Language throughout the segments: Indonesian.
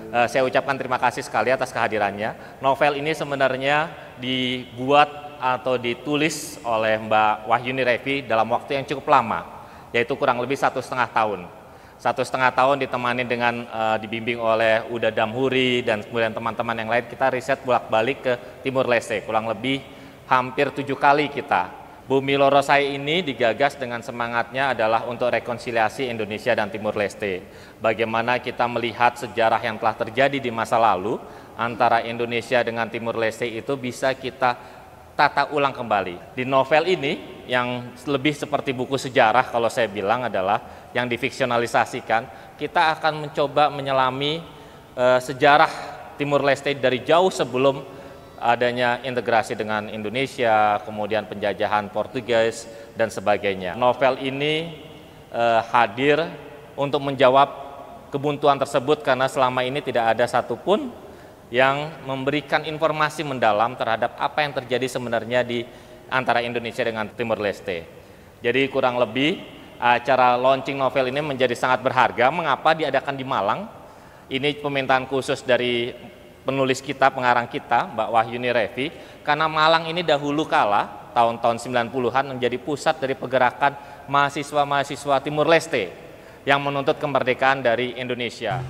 Saya ucapkan terima kasih sekali atas kehadirannya. Novel ini sebenarnya dibuat atau ditulis oleh Mbak Wahyuni Revi dalam waktu yang cukup lama, yaitu kurang lebih 1,5 tahun. 1,5 tahun ditemani dengan dibimbing oleh Uda Damhuri dan kemudian teman-teman yang lain. Kita riset bolak-balik ke Timur Leste, kurang lebih hampir 7 kali kita. Bumi Lorosai ini digagas dengan semangatnya adalah untuk rekonsiliasi Indonesia dan Timur Leste. Bagaimana kita melihat sejarah yang telah terjadi di masa lalu antara Indonesia dengan Timur Leste itu bisa kita tata ulang kembali. Di novel ini yang lebih seperti buku sejarah kalau saya bilang adalah yang difiksionalisasikan, kita akan mencoba menyelami sejarah Timur Leste dari jauh sebelum adanya integrasi dengan Indonesia, kemudian penjajahan Portugis dan sebagainya. Novel ini hadir untuk menjawab kebuntuan tersebut karena selama ini tidak ada satupun yang memberikan informasi mendalam terhadap apa yang terjadi sebenarnya di antara Indonesia dengan Timur Leste. Jadi kurang lebih acara launching novel ini menjadi sangat berharga. Mengapa diadakan di Malang? Ini permintaan khusus dari penulis kita, pengarang kita, Mbak Wahyuni Revi, karena Malang ini dahulu kala, tahun-tahun 90-an menjadi pusat dari pergerakan mahasiswa-mahasiswa Timur Leste yang menuntut kemerdekaan dari Indonesia.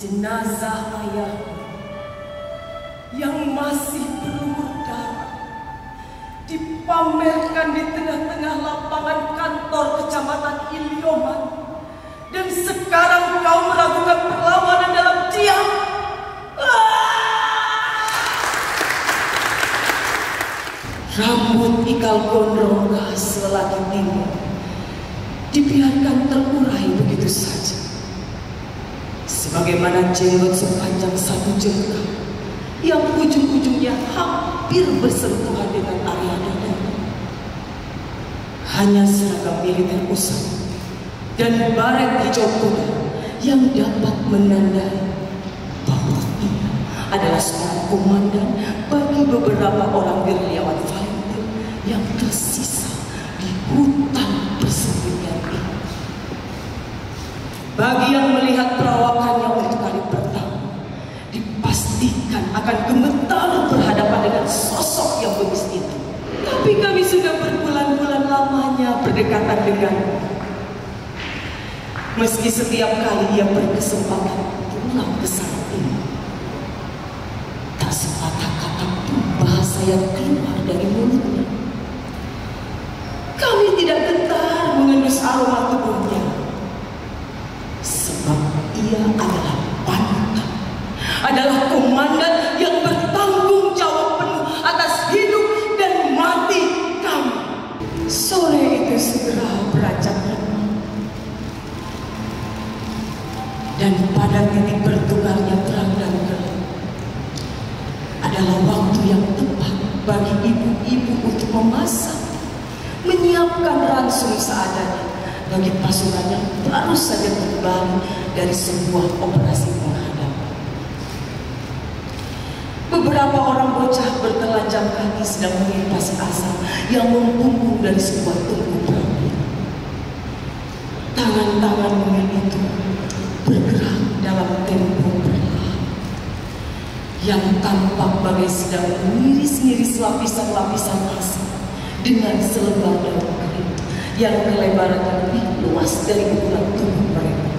Jenazah ayah yang masih berlumur darah dipamerkan di tengah-tengah lapangan kantor kecamatan Ilioman, dan sekarang kau melakukan perlawanan dalam diam. Rambut ikal gondrong khas lelaki timur dibiarkan terurai begitu saja, sebagaimana jenggot sepanjang 1 jengkal yang ujung-ujungnya hampir bersentuhan dengan area dada. Hanya seragam militer usang dan baret hijau kuda yang dapat menandai bahwa ia adalah seorang komandan bagi beberapa orang gerilyawan volunteer yang tersisa di hutan persembunyian ini. Bagi yang melihat perawakannya untuk kali pertama, dipastikan akan gemetar berhadapan dengan sosok yang bengis itu. Tapi kami sudah berbulan-bulan lamanya berdekatan dengannya. Meski setiap kali ia berkesempatan pulang ke sana ini, tak sepatah kata pun bahasa yang keluar dari mulutnya. Kami tidak gentar mengendus aroma tubuhnya, sebab ia adalah panutan, adalah komandan yang bertanggung jawab penuh atas hidup dan mati kami. Sore itu segera beranjak malam, dan pada titik bertukarnya terang dan gelap adalah waktu yang tepat bagi ibu-ibu untuk memasak, menyiapkan ransum seadanya bagi pasukan yang baru saja kembali dari sebuah operasi penghadapan. Beberapa orang bocah bertelanjang kaki sedang menghimpasi asap yang membumbung dari sebuah tungku perapian. Tangan-tangan mungil itu bergerak dalam tempo perlahan yang tampak bagai sedang mengiris-ngiris lapisan-lapisan asap dengan selembar daun kering yang kelebarannya lebih luas dari ukuran tubuh mereka.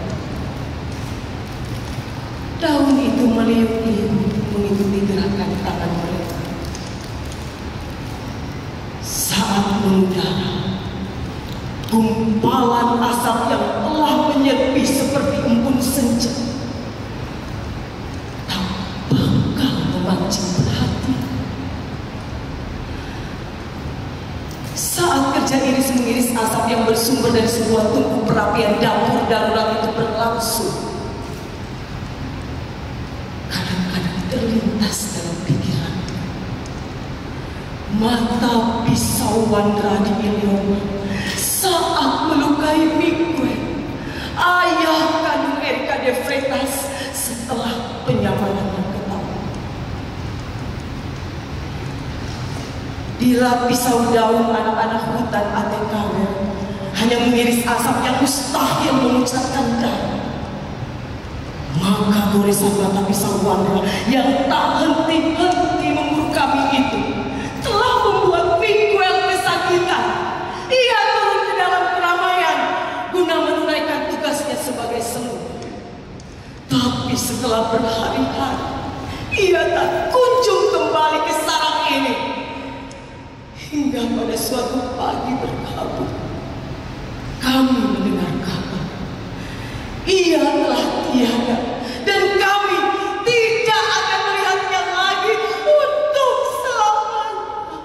Daun itu meliuk-liuk mengikuti gerakan tangan mereka. Saat mengudara, gumpalan asap yang telah menyepi seperti embun senja tak bakal memancing perhatian. Saat kerja iris-mengiris asap yang bersumber dari sebuah tungku perapian dapur darurat itu berlangsung. Kadang-kadang terlintas dalam pikiran mata pisau Wandra di Ilyoma saat melukai Miguel, ayah kandung Erika de Freitas, setelah penyamanannya ketahuan. Bila pisau daun anak-anak hutan ATKW hanya mengiris asap yang mustahil mengucapkan darah, maka goresan mata pisau Wandra yang tak henti-henti memburu kami itu telah membuat Miguel kesakitan. Ia turun ke dalam keramaian guna menunaikan tugasnya sebagai semut. Tapi setelah berhari-hari, ia tak kunjung kembali ke sarang ini. Hingga pada suatu pagi berkabut, kami mendengar kabar ia telah tiada dan kami tidak akan melihatnya lagi untuk selamanya.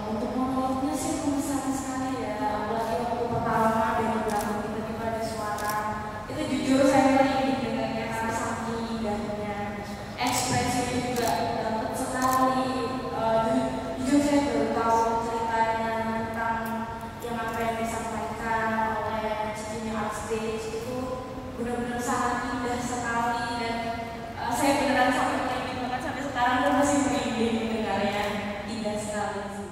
Untuk menurutnya sih memesan sekali ya, apalagi waktu pertama dari belakang tiba-tiba ada suara. Itu jujur saya merinding dengannya karena saking indahnya, ekspresinya juga dapat sekali. Jujur saya baru tahu ceritanya tentang yang apa yang disampaikan oleh Cici Upstage itu benar-benar sangat indah sekali, dan saya beneran sampai merinding banget sampai sekarang dan masih merinding mendengarnya. Indah sekali sih.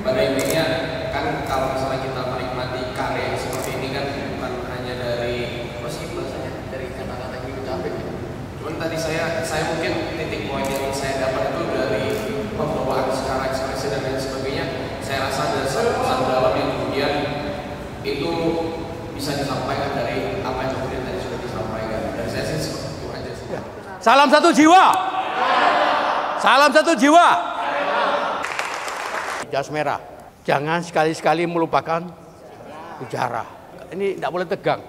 Pada intinya kan kalau misalnya kita menikmati karya seperti ini kan bukan hanya dari apa sih bahasanya, dari kata-kata yang diucapin. Cuman tadi saya mungkin titik poin yang saya dapat itu dari pembawaan secara ekspresi dan lain sebagainya. Saya rasa ada satu pesan dalam yang kemudian itu bisa disampaikan dari apa yang kemudian tadi sudah disampaikan. Dari saya sih seperti itu aja sih. Salam satu jiwa. Salam satu jiwa. Jas merah. Jangan sekali-sekali melupakan sejarah. Ini tidak boleh tegang.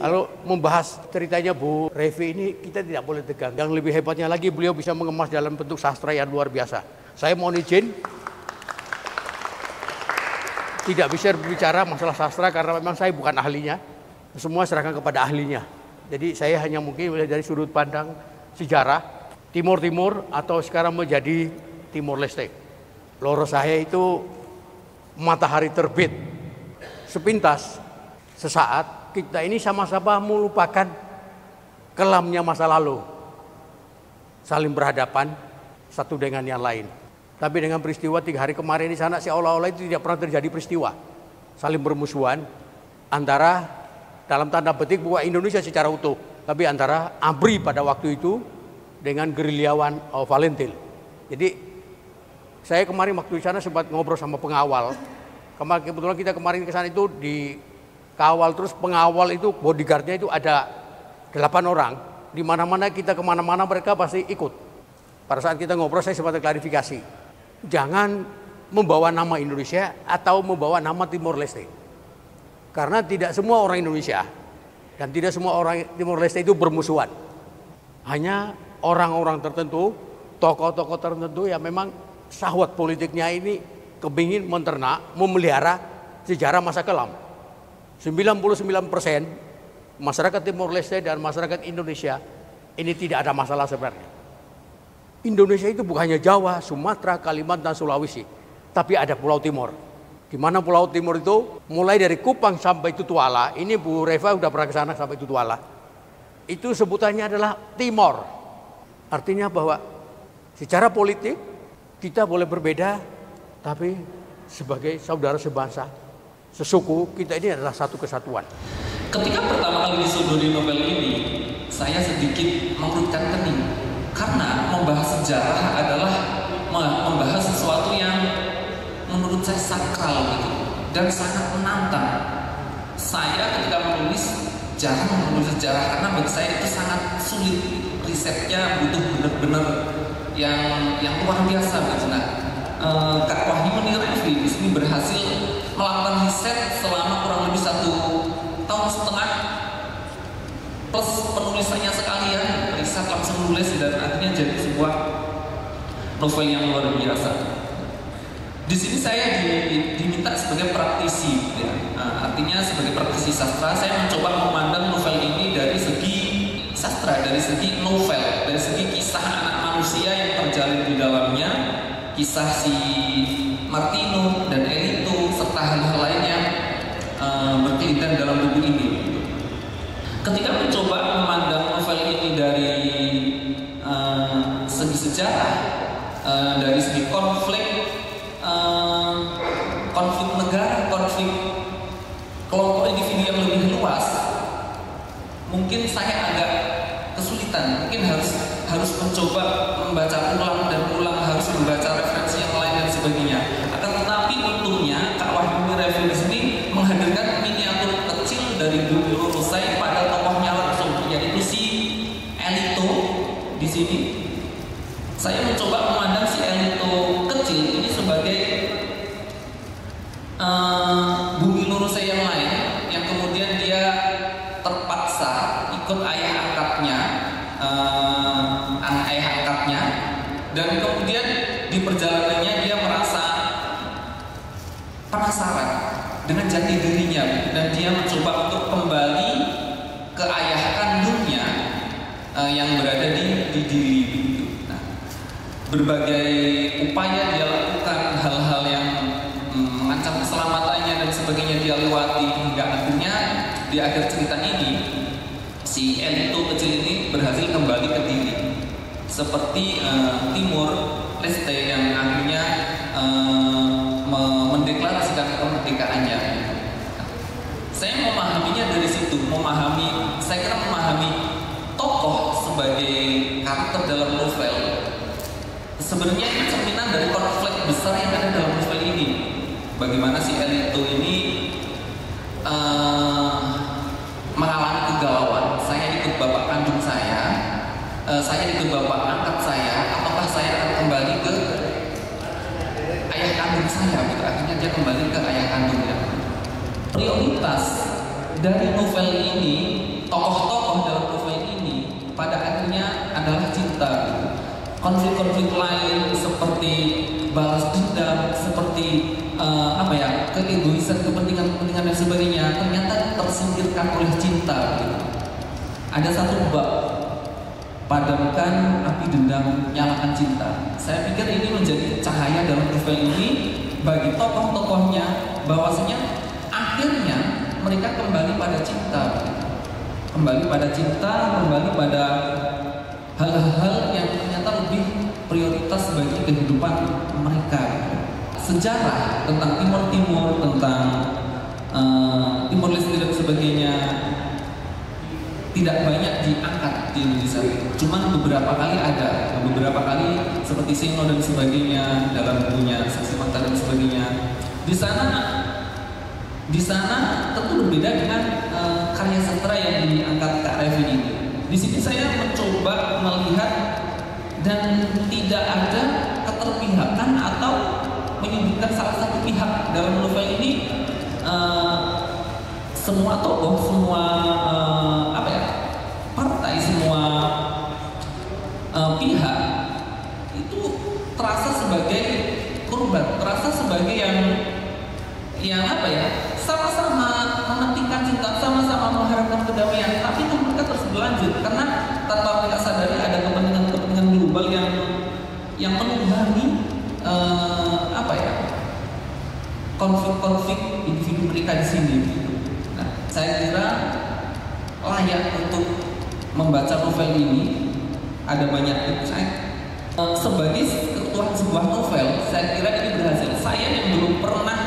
Kalau membahas ceritanya Bu Revi ini, kita tidak boleh tegang. Yang lebih hebatnya lagi, beliau bisa mengemas dalam bentuk sastra yang luar biasa. Saya mohon izin tidak bisa berbicara masalah sastra karena memang saya bukan ahlinya. Semua serahkan kepada ahlinya. Jadi saya hanya mungkin dari sudut pandang sejarah Timur-Timur atau sekarang menjadi Timor Leste. Loro saya itu matahari terbit. Sepintas, sesaat kita ini sama-sama melupakan kelamnya masa lalu. Saling berhadapan satu dengan yang lain. Tapi dengan peristiwa 3 hari kemarin di sana seolah-olah itu tidak pernah terjadi peristiwa. Saling bermusuhan antara, dalam tanda petik bukan Indonesia secara utuh, tapi antara ABRI pada waktu itu dengan gerilyawan Valentil. Jadi saya kemarin waktu di sana sempat ngobrol sama pengawal. Kebetulan kita kemarin ke sana itu dikawal, terus pengawal itu bodyguardnya itu ada 8 orang. Di mana-mana kita kemana-mana mereka pasti ikut. Pada saat kita ngobrol saya sempat klarifikasi. Jangan membawa nama Indonesia atau membawa nama Timor Leste. Karena tidak semua orang Indonesia dan tidak semua orang Timor Leste itu bermusuhan. Hanya orang-orang tertentu, tokoh-tokoh tertentu yang memang syahwat politiknya ini kepingin menternak, memelihara sejarah masa kelam. 99% masyarakat Timor Leste dan masyarakat Indonesia ini tidak ada masalah sebenarnya. Indonesia itu bukan hanya Jawa, Sumatera, Kalimantan, Sulawesi, tapi ada Pulau Timur. Di mana Pulau Timur itu mulai dari Kupang sampai Tutuala. Ini Bu Reva udah pernah ke sana sampai Tutuala. Itu sebutannya adalah Timor. Artinya bahwa secara politik kita boleh berbeda, tapi sebagai saudara sebangsa, sesuku, kita ini adalah satu kesatuan. Ketika pertama kali disodori novel ini, saya sedikit mengerutkan kening. Karena membahas sejarah adalah membahas sesuatu yang menurut saya sakral gitu, dan sangat menantang. Saya ketika menulis jarang menulis sejarah karena bagi saya itu sangat sulit, risetnya butuh benar-benar yang luar biasa. Nah, Kak Wahyuni Revi di sini berhasil melakukan riset selama kurang lebih 1,5 tahun penulisannya sekalian, riset langsung nulis dan akhirnya jadi sebuah novel yang luar biasa. Di sini saya diminta sebagai praktisi, ya. Artinya sebagai praktisi sastra, saya mencoba memandang novel ini dari segi sastra, dari segi novel, dari segi kisah anak manusia yang terjalin di dalamnya, kisah si Martino dan Elito serta hal-hal lain yang berkaitan dalam buku ini. Ketika mencoba memandang novel ini dari segi sejarah, dari segi konflik negara, konflik kelompok individu yang lebih luas, mungkin saya agak kesulitan. Mungkin harus mencoba membaca ulang dan ulang, harus membaca referensi yang lain dan sebagainya. Akan tetapi untungnya Kak Wahyuni Revi di sini menghadirkan miniatur kecil dari Bumi Lurusai pada tokohnya langsung, yaitu si Elito. Di sini saya mencoba memandang si Elito kecil ini sebagai Bumi Lurusai yang lain, yang kemudian dia terpaksa ikut ayah angkatnya, dan kemudian di perjalanannya dia merasa penasaran dengan jati dirinya, dan dia mencoba untuk kembali ke ayah kandungnya yang berada di diri. Nah, berbagai upaya dia lakukan, hal-hal yang mengancam keselamatannya dan sebagainya dia lewati, hingga akhirnya di akhir cerita ini si Elito kecil ini berhasil kembali ke diri, seperti Timur Leste yang akhirnya mendeklarasikan kemerdekaannya. Saya memahaminya dari situ, saya kira memahami tokoh sebagai karakter dalam novel. Sebenarnya ini cerminan dari konflik besar yang ada dalam novel ini. Bagaimana si Elito ini mengalami kegalauan. Saya ikut bapak kandung saya ikut bapak angkat saya, apakah saya akan kembali ke ayah kandung saya? Gitu. Akhirnya dia kembali ke ayah kandungnya. Prioritas dari novel ini, tokoh-tokoh dalam novel ini pada akhirnya adalah cinta. Gitu. Konflik-konflik lain seperti balas dendam, seperti keegoisan, kepentingan dan sebagainya ternyata tersingkirkan oleh cinta. Gitu. Ada satu bab, padamkan api dendam, nyalakan cinta. Saya pikir ini menjadi cahaya dalam novel ini bagi tokoh-tokohnya, bahwasanya akhirnya mereka kembali pada cinta, kembali pada hal-hal yang ternyata lebih prioritas bagi kehidupan mereka. Sejarah tentang Timur, tentang Timor Leste dan sebagainya tidak banyak diangkat di Indonesia. Cuman beberapa kali ada, beberapa kali seperti Sino dan sebagainya dalam bukunya Saksi Mata dan sebagainya. Di sana tentu berbeda dengan karya sastra yang diangkat Kak Revi ini. Di sini saya mencoba melihat dan tidak ada keterpihakan atau menyudutkan salah satu pihak dalam novel ini. Semua tokoh, semua partai, semua pihak itu terasa sebagai korban, terasa sebagai yang sama-sama mementingkan cinta, sama-sama mengharapkan kedamaian, tapi itu mereka terus berlanjut karena tanpa mereka sadari ada kepentingan global yang menunggangi konflik-konflik individu mereka di sini. Nah, saya kira layak untuk membaca novel ini. Ada banyak tips. Sebagai ketuaan sebuah novel, saya kira ini berhasil. Saya yang belum pernah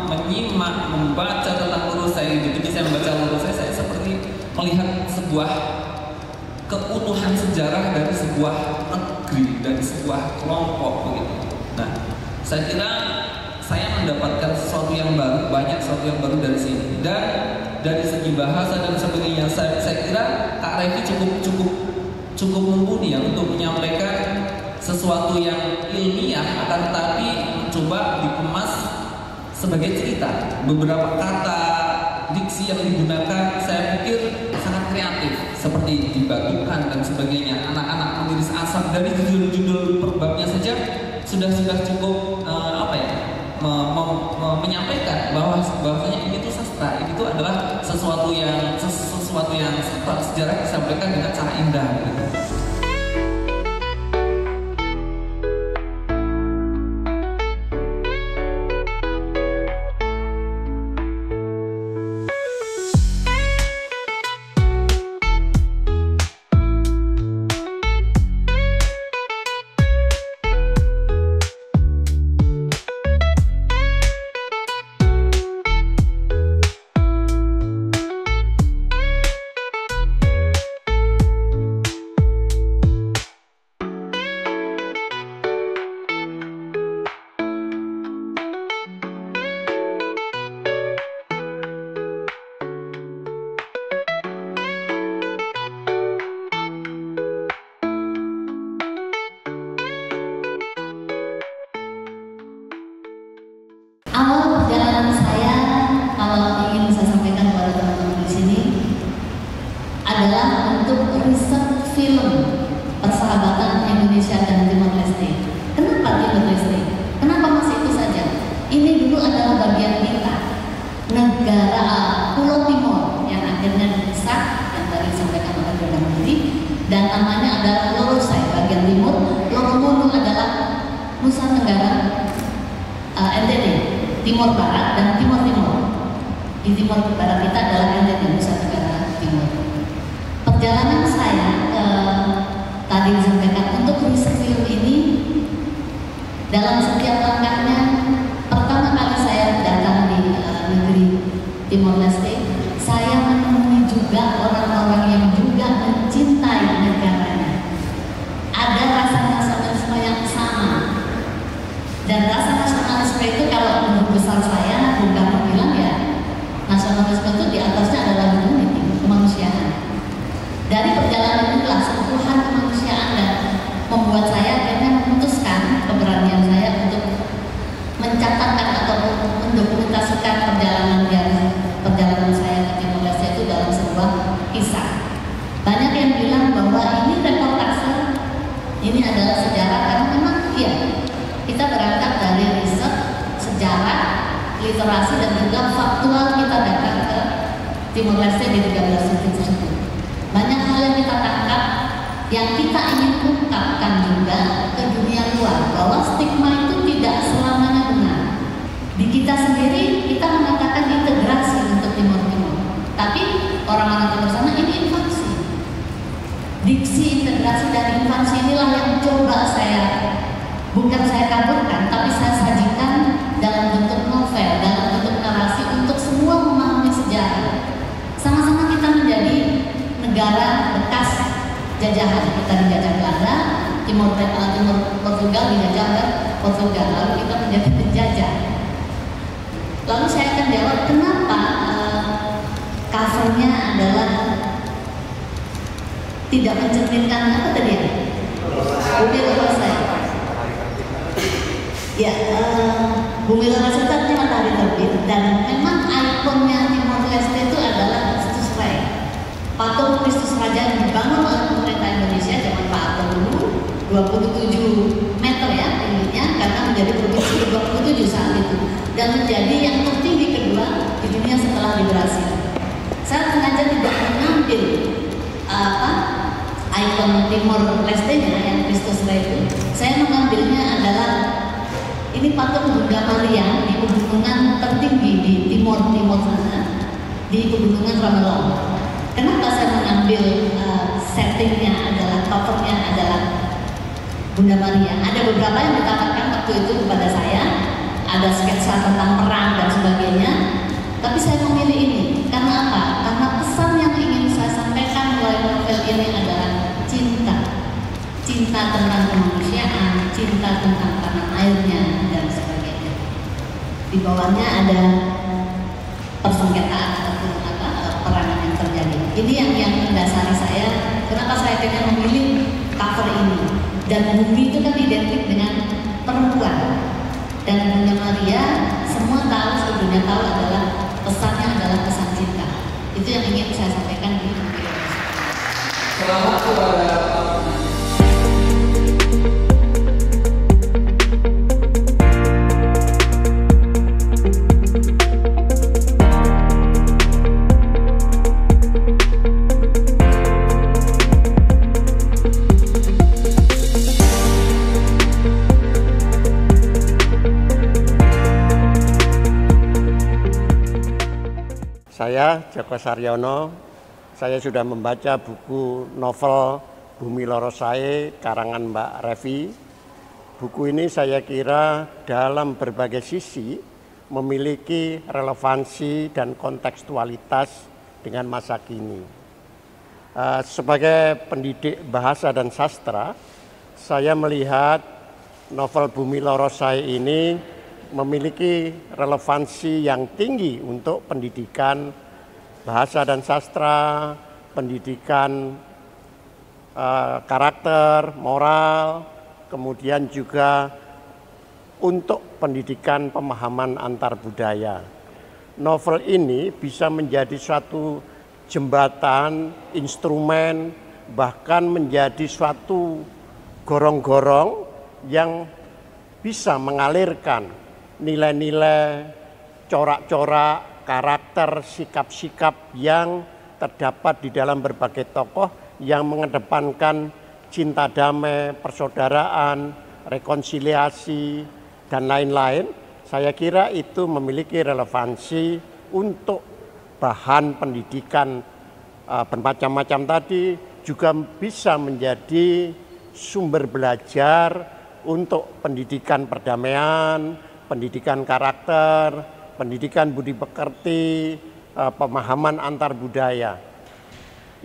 menyimak, membaca tentang Lurusai, begitu saya membaca Lurusai, saya seperti melihat sebuah keutuhan sejarah dari sebuah negeri, dari sebuah kelompok begitu. Nah, saya kira saya mendapatkan sesuatu yang baru, banyak sesuatu yang baru dari sini. Dan dari segi bahasa dan sebagainya, saya kira Kak Revi cukup mumpuni ya untuk menyampaikan sesuatu yang ilmiah, akan tetapi mencoba dikemas sebagai cerita. Beberapa kata, diksi yang digunakan, saya pikir sangat kreatif. seperti dibatukan dan sebagainya, anak-anak meniris asap, dari judul-judul perbabnya saja sudah cukup menyampaikan bahwasanya ini tuh sastra, ini tuh adalah sesuatu yang sejarah disampaikan dengan cara indah gitu. Awal perjalanan saya, kalau ingin saya sampaikan kepada teman-teman di sini, adalah untuk riset film persahabatan Indonesia dan Timor Leste. Kenapa Timor Leste? Kenapa masih itu saja? Ini dulu adalah bagian kita, negara Pulau Timor yang akhirnya dipisah, yang tadi disampaikan oleh Perdana Menteri, dan namanya adalah Lorosai bagian timur. Loromonu adalah Nusa Tenggara NTT, Timur Barat dan Timur Timur. Di Timur Barat kita adalah NTT, Nusa Tenggara Timur. Perjalanan saya tadi disampaikan untuk riset film ini, dalam setiap langkahnya, pertama kali saya datang di negeri Timor Leste, saya menemui juga orang-orang yang juga mencintai negaranya. Ada rasa nasionalisme yang sama, dan rasa nasionalisme itu kalau menurut besar saya, Bung Karno bilang ya, nasionalisme itu di atasnya adalah humanity, kemanusiaan. Dari perjalanan itulah sentuhan kemanusiaan dan membuat saya akhirnya memutuskan keberanian saya untuk mencatatkan atau mendokumentasikan perjalanan saya ke Timor Leste itu dalam sebuah kisah. Banyak yang bilang bahwa ini reportase, ini adalah sejarah, karena memang iya, kita berangkat dari riset, sejarah, literasi, dan juga faktual kita datang ke Timor Leste di 13 titik tersebut. Banyak hal yang kita tangkap, yang kita ingin ungkapkan juga ke dunia luar, bahwa stigma itu tidak selamanya benar. Di kita sendiri, kita mengatakan integrasi untuk Timur Timur, tapi orang-orang Timur sana ini invasi. Diksi integrasi dan invasi inilah yang coba bukan saya kaburkan, tapi saya sajikan dalam bentuk novel, dalam bentuk narasi untuk semua memahami sejarah. Sama-sama kita menjadi negara bekas jajahan. Kita dijajah Belanda, Timur Portugal dijajah oleh Portugal, lalu kita menjadi penjajah. Lalu saya akan jawab kenapa covernya adalah tidak mencerminkan apa tadi ya? Bumi Lorosai. Ya, Bumi Lorosai itu artinya matahari terbit, dan memang ikonnya Timor Leste itu adalah Kristus Rey, patung Kristus Raja yang dibangun oleh pemerintah Indonesia zaman Pak Harto dulu, 27 meter ya tingginya, karena menjadi provinsi ke-27 saat itu, dan menjadi yang tertinggi kedua di dunia setelah liberasi. Saya sengaja tidak mengambil ikon Timor Leste-nya yang Kristus Rey itu. Saya mengambilnya adalah ini patung Bunda Maria di pegunungan tertinggi di Timor sana, di pegunungan Ramelong. Kenapa saya mengambil settingnya adalah covernya adalah Bunda Maria? Ada beberapa yang ditawarkan waktu itu kepada saya, ada sketsa tentang perang dan sebagainya, tapi saya memilih ini karena apa? Karena pesan yang ingin saya sampaikan melalui novel ini adalah cinta tentang kemanusiaan, cinta tentang tanah airnya dan sebagainya. Di bawahnya ada persengketaan ataupun perangan yang terjadi. Ini yang mendasari saya. Kenapa saya akhirnya memilih cover ini? Dan bumi itu kan identik dengan perempuan. Dan Bunda Maria, semua tahu, sedunia tahu adalah pesannya adalah pesan cinta. Itu yang ingin saya sampaikan di video ini. Saya Joko Saryono, saya sudah membaca buku novel Bumi Loro Sae karangan Mbak Revi. Buku ini saya kira dalam berbagai sisi memiliki relevansi dan kontekstualitas dengan masa kini. Sebagai pendidik bahasa dan sastra, saya melihat novel Bumi Loro Sae ini memiliki relevansi yang tinggi untuk pendidikan bahasa dan sastra, pendidikan karakter, moral, kemudian juga untuk pendidikan pemahaman antar budaya. Novel ini bisa menjadi suatu jembatan, instrumen, bahkan menjadi suatu gorong-gorong yang bisa mengalirkan nilai-nilai, corak-corak, karakter, sikap-sikap yang terdapat di dalam berbagai tokoh yang mengedepankan cinta damai, persaudaraan, rekonsiliasi, dan lain-lain. Saya kira itu memiliki relevansi untuk bahan pendidikan bermacam-macam tadi, juga bisa menjadi sumber belajar untuk pendidikan perdamaian, pendidikan karakter, pendidikan budi pekerti, pemahaman antar budaya.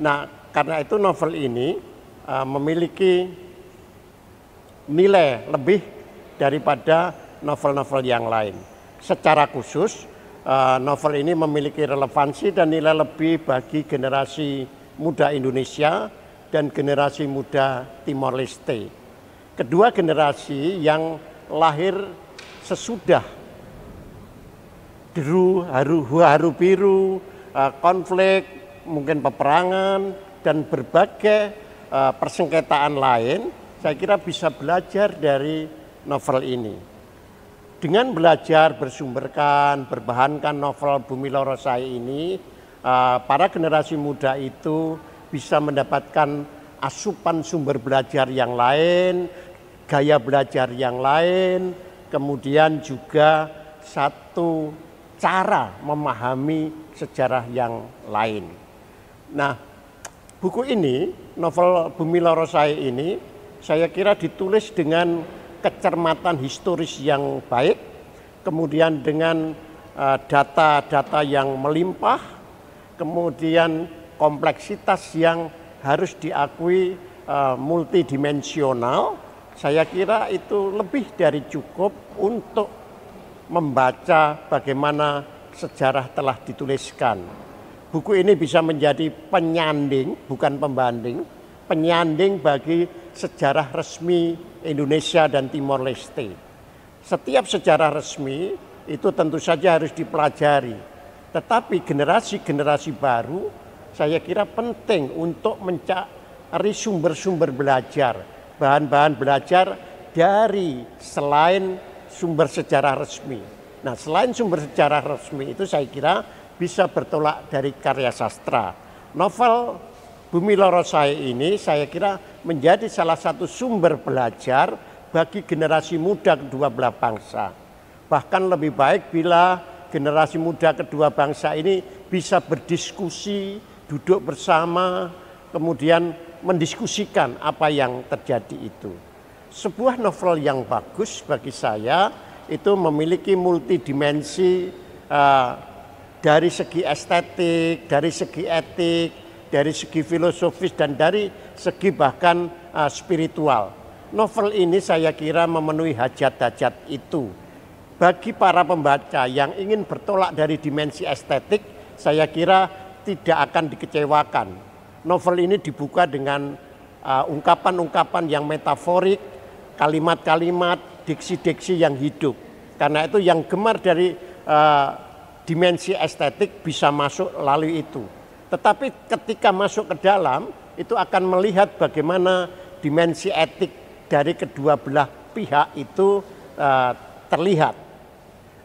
Nah, karena itu novel ini memiliki nilai lebih daripada novel-novel yang lain. Secara khusus, novel ini memiliki relevansi dan nilai lebih bagi generasi muda Indonesia dan generasi muda Timor Leste. Kedua generasi yang lahir sesudah deru haru biru, konflik, mungkin peperangan, dan berbagai persengketaan lain, saya kira bisa belajar dari novel ini. Dengan belajar bersumberkan, berbahankan novel Bumi Loro Sae ini, para generasi muda itu bisa mendapatkan asupan sumber belajar yang lain, gaya belajar yang lain, kemudian juga satu cara memahami sejarah yang lain. Nah, buku ini, novel Bumi Loro Sae ini, saya kira ditulis dengan kecermatan historis yang baik, kemudian dengan data-data yang melimpah, kemudian kompleksitas yang harus diakui multidimensional. Saya kira itu lebih dari cukup untuk membaca bagaimana sejarah telah dituliskan. Buku ini bisa menjadi penyanding, bukan pembanding, penyanding bagi sejarah resmi Indonesia dan Timor Leste. Setiap sejarah resmi itu tentu saja harus dipelajari. Tetapi generasi-generasi baru saya kira penting untuk mencari sumber-sumber belajar, bahan-bahan belajar dari selain sumber sejarah resmi. Nah, selain sumber sejarah resmi itu saya kira bisa bertolak dari karya sastra. Novel Bumi Loro Sae ini saya kira menjadi salah satu sumber belajar bagi generasi muda kedua belah bangsa. Bahkan lebih baik bila generasi muda kedua bangsa ini bisa berdiskusi, duduk bersama, kemudian mendiskusikan apa yang terjadi itu. Sebuah novel yang bagus bagi saya itu memiliki multidimensi dari segi estetik, dari segi etik, dari segi filosofis, dan dari segi bahkan spiritual. Novel ini saya kira memenuhi hajat-hajat itu. Bagi para pembaca yang ingin bertolak dari dimensi estetik, saya kira tidak akan dikecewakan. Novel ini dibuka dengan ungkapan-ungkapan yang metaforik, kalimat-kalimat, diksi-diksi yang hidup. Karena itu yang gemar dari dimensi estetik bisa masuk melalui itu. Tetapi ketika masuk ke dalam, itu akan melihat bagaimana dimensi etik dari kedua belah pihak itu terlihat.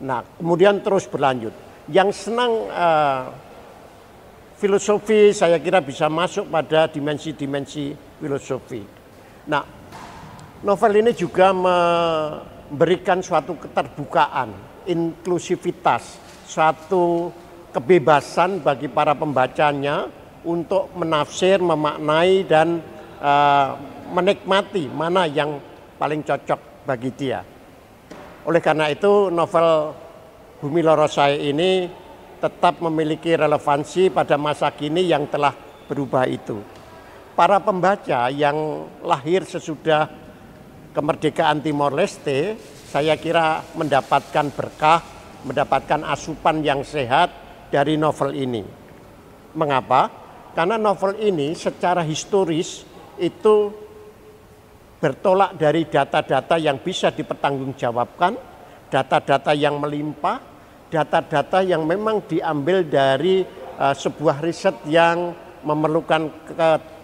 Nah, kemudian terus berlanjut. Yang senang filosofi saya kira bisa masuk pada dimensi-dimensi filosofi. Nah, novel ini juga memberikan suatu keterbukaan, inklusivitas, suatu kebebasan bagi para pembacanya untuk menafsir, memaknai, dan menikmati mana yang paling cocok bagi dia. Oleh karena itu, novel Bumi Loro Sae ini tetap memiliki relevansi pada masa kini yang telah berubah itu. Para pembaca yang lahir sesudah kemerdekaan Timor Leste, saya kira mendapatkan berkah, mendapatkan asupan yang sehat dari novel ini. Mengapa? Karena novel ini secara historis itu bertolak dari data-data yang bisa dipertanggungjawabkan, data-data yang melimpah, data-data yang memang diambil dari sebuah riset yang memerlukan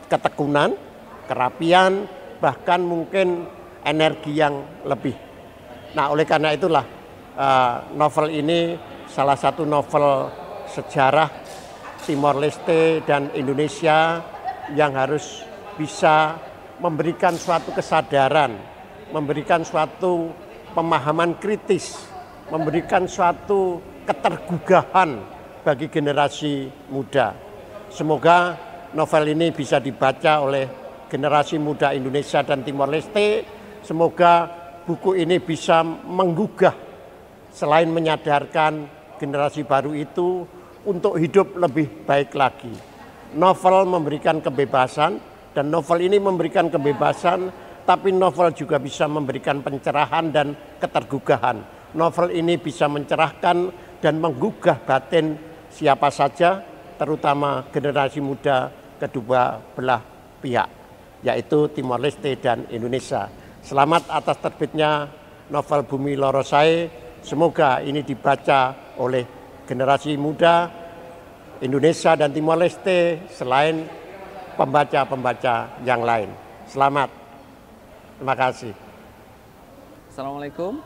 ketekunan, kerapian, bahkan mungkin energi yang lebih. Nah, oleh karena itulah novel ini salah satu novel sejarah Timor Leste dan Indonesia yang harus bisa memberikan suatu kesadaran, memberikan suatu pemahaman kritis, memberikan suatu ketergugahan bagi generasi muda. Semoga novel ini bisa dibaca oleh generasi muda Indonesia dan Timor Leste. Semoga buku ini bisa menggugah, selain menyadarkan generasi baru itu untuk hidup lebih baik lagi. Novel memberikan kebebasan, dan novel ini memberikan kebebasan, tapi novel juga bisa memberikan pencerahan dan ketergugahan. Novel ini bisa mencerahkan dan menggugah batin siapa saja, terutama generasi muda kedua belah pihak, yaitu Timor Leste dan Indonesia. Selamat atas terbitnya novel Bumi Loro Sae. Semoga ini dibaca oleh generasi muda Indonesia dan Timor Leste selain pembaca-pembaca yang lain. Selamat. Terima kasih. Assalamualaikum.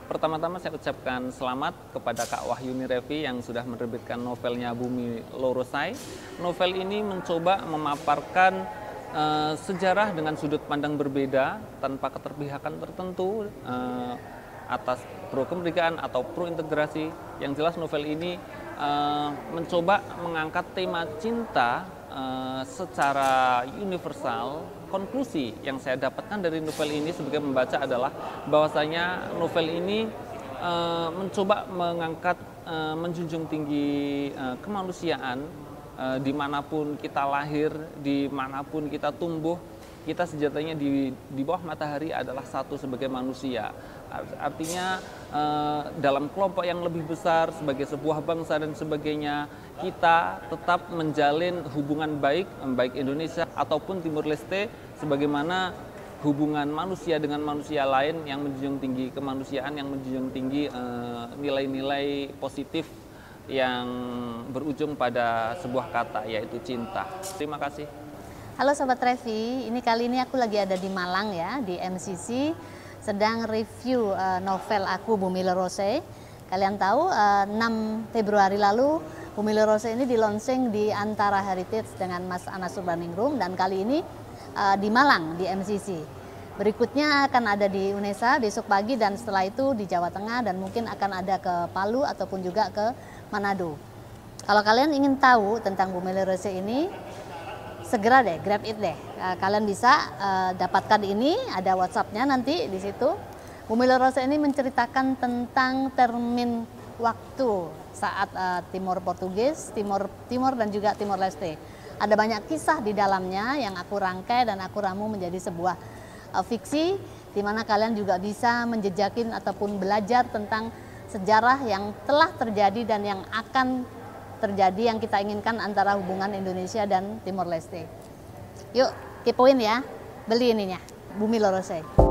Pertama-tama saya ucapkan selamat kepada Kak Wahyuni Revi yang sudah menerbitkan novelnya Bumi Loro Sae. Novel ini mencoba memaparkan sejarah dengan sudut pandang berbeda tanpa keterpihakan tertentu atas pro kemerdekaan atau pro integrasi. Yang jelas novel ini mencoba mengangkat tema cinta secara universal. Konklusi yang saya dapatkan dari novel ini sebagai pembaca adalah bahwasanya novel ini mencoba mengangkat, menjunjung tinggi kemanusiaan. Dimanapun kita lahir, dimanapun kita tumbuh, kita sejatinya di bawah matahari adalah satu sebagai manusia. Artinya dalam kelompok yang lebih besar sebagai sebuah bangsa dan sebagainya, kita tetap menjalin hubungan baik Indonesia ataupun Timor Leste, sebagaimana hubungan manusia dengan manusia lain yang menjunjung tinggi kemanusiaan, yang menjunjung tinggi nilai-nilai positif yang berujung pada sebuah kata, yaitu cinta. Terima kasih. Halo Sobat Revi, kali ini aku lagi ada di Malang ya, di MCC, sedang review novel aku Bumi Loro Sae. Kalian tahu 6 Februari lalu Bumi Loro Sae ini di-launching di Antara Heritage dengan Mas Anas Urbaningrum, dan kali ini di Malang, di MCC. Berikutnya akan ada di UNESA besok pagi, dan setelah itu di Jawa Tengah, dan mungkin akan ada ke Palu ataupun juga ke Manado. Kalau kalian ingin tahu tentang Bumi Loro Sae ini, segera deh, grab it deh. Kalian bisa dapatkan ini, ada WhatsApp-nya nanti di situ. Bumi Loro Sae ini menceritakan tentang termin waktu saat Timor Portugis, Timor dan juga Timor Leste. Ada banyak kisah di dalamnya yang aku rangkai dan aku ramu menjadi sebuah fiksi, di mana kalian juga bisa menjejakin ataupun belajar tentang sejarah yang telah terjadi dan yang akan terjadi yang kita inginkan antara hubungan Indonesia dan Timor Leste. Yuk, kepoin ya, beli ininya, Bumi Loro Sae.